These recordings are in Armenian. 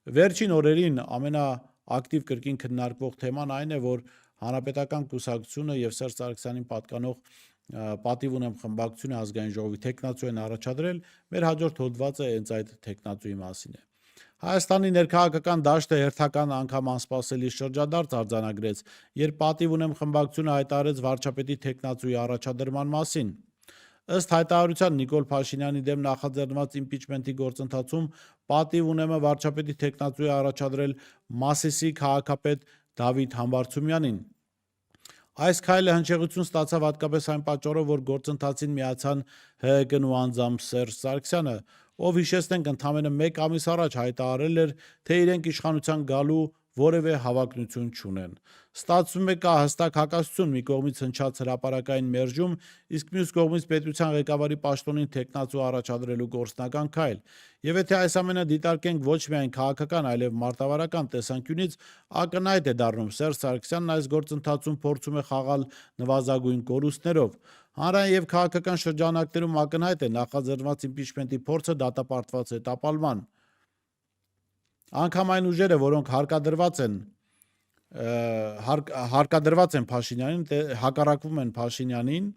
Վերջին օրերին ամենաակտիվ կրկին քննարկվող թեման այն է, որ Հանրապետական կուսակցությունը եւ Սերժ Սարգսյանին պատկանող պատիվ ունեմ խմբակցությունը ազգային ժողովի թեկնածու են առաջադրել, մեր հաջորդ հոդվածը հենց այդ թեկնածուի մասին է։ Հայաստանի ներքաղաքական դաշտը հերթական անգամ անսպասելի շրջադարձ արձանագրեց, երբ պատիվ ունեմ խմբակցությունը հայտարարեց վարչապետի թեկնածուի առաջադրման մասին։ Ըստ հայտարարության Նիկոլ Փաշինյանի դեմ նախաձեռնված իմպիչմենթի գործընթացում պատիվ ունեմը վարչապետի թեկնածու է առաջադրել Մասիսի քաղաքապետ Դավիթ Համբարձումյանին։ Այս քայլը հնչեղություն ստացավ հատկապես այն պատճառով, որ գործընթացին միացան ՀՀԿ-ն ու անձամբ Սերժ Սարգսյանը, ով հիշեցնենք ընդամենը 1 ամիս առաջ հայտարարել էր, թե իրենք իշխանության գալու որևէ հավակնություն չունեն։ Ստացվում է կա հստակ հակասություն մի կողմից հնչած հրապարակային մերժում, իսկ մյուս կողմից պետության ղեկավարի պաշտոնին թեկնածու առաջադրելու գործնական քայլ։ Եվ եթե այս ամենը դիտարկենք ոչ միայն քաղաքական, այլև մարտավարական տեսանկյունից, ակնհայտ է դառնում Սերժ Սարգսյանն այս գործընթացում փորձում է խաղալ նվազագույն կորուստներով։ Հանրային եւ քաղաքական շրջանակներում ակնհայտ է նախաձեռնված իմպիչմենթի փորձը դատապարտված է տապալման։ Անգամ այն ուժերը, որոնք հարկադրված են Փաշինյանին, հակառակվում են Փաշինյանին,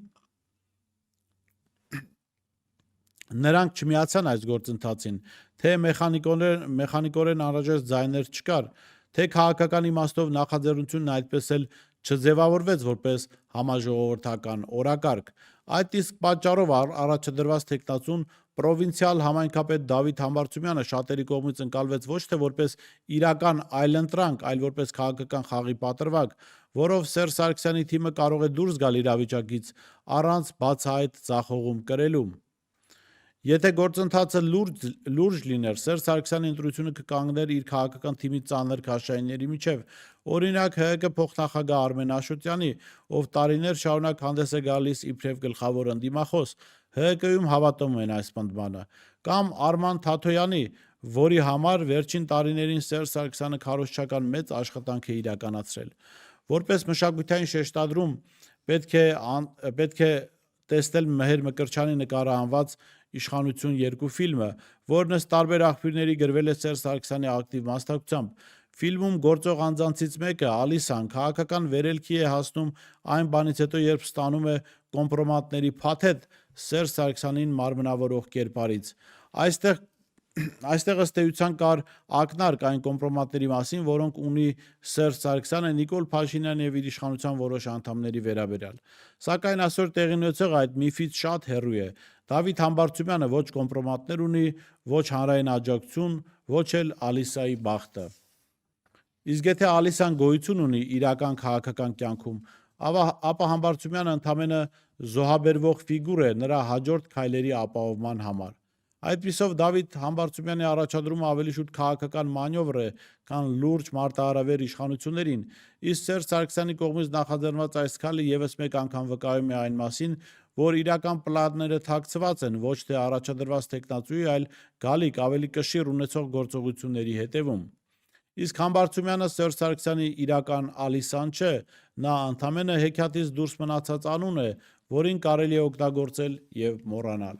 նրանք չմիացան այս գործընթացին, թե մեխանիկորեն անհրաժեշտ ձայներ չկար, թե քաղաքական իմաստով նախաձեռնությունն այդպես էլ չձևավորվեց որպես համաժողովրդական օրակարգ։ Այդ իսկ պատճառով առաջադրված թեկնածուն պրովինցիալ համայնքապետ Դավիթ Համբարձումյանը շատերի կողմից ընկալվեց ոչ թե որպես իրական այլընտրանք, այլ որպես քաղաքական խաղի պատրվակ, որով Սերժ Սարգսյանի թիմը կարող է դուրս գալ իրավիճակից առանց բացահայտ ձախողում կրելու։ Եթե գործընթացը լուրջ լիներ, Սերժ Սարգսյանի ընտրությունը կկանգներ իր քաղաքական թիմի ծանր քաշայինների միջև, օրինակ ՀՀԿ փոխնախագահ Արմեն Աշոտյանի, ով տարիներ շարունակ հանդես է գալիս իբրև գլխավոր ընդդիմախոս, ՀՀԿ-ում հավատում են այս պնդմանը, կամ Արման Թաթոյանի, որի համար վերջին տարիներին Սերժ Սարգսյանը քարոզչական մեծ աշխատանք է իրականացրել։ Որպես մշակութային շեշտադրում պետք է տեսնել Մեհեր Մկրտչյանի նկարահանված «Իշխանություն 2» ֆիլմը, որն ըստ տարբեր աղբյուրների գրվել է Սերժ Սարգսյանի ակտիվ մասնակցությամբ։ Ֆիլմում գործող անձանցից մեկը՝ Ալիսան, քաղաքական վերելքի է հասնում այն բանից հետո, երբ ստանում է կոմպրոմատների փաթեթ Սերժ Սարգսյանին մարմնավորող կերպարից։ Այստեղ ըստ էության կար ակնարկ այն կոմպրոմատների մասին, որոնք ունի Սերժ Սարգսյանը Նիկոլ Փաշինյանի եւ իր իշխանության որոշ անդամների վերաբերյալ։ Սակայն այսօր տեղի ունեցող այդ միֆից շատ հեռու է։ Դավիթ Համբարձումյանը ոչ կոմպրոմատներ ունի, ոչ հանրային աջակցություն, ոչ էլ Ալիսայի բախտը։ Իսկ եթե Ալիսան գոյություն ունի իրական քաղաքական կյանքում, ապա Համբարձումյանը ընդամենը զոհաբերվող ֆիգուր է նրա հաջորդ քայլերի ապահովման համար։ Այդպիսով Դավիթ Համբարձումյանի առաջադրումը ավելի շուտ քաղաքական մանյովր է, քան լուրջ մարտահրավեր իշխանություններին, իսկ Սերժ Սարգսյանի կողմից նախաձեռնված այս քայլը ևս մեկ անգամ վկայում է այն մասին, որ իրական պլանները թաքցված են ոչ թե առաջադրված թեկնածուի, այլ գալիք ավելի կշիռ ունեցող գործողությունների հետևում։ Իսկ Համբարձումյանը Սերժ Սարգսյանի իրական Ալիսան չէ, նա ընդամենը հեքիաթից դուրս մնացած անուն է, որին կարելի է օգտագործել եւ մոռանալ։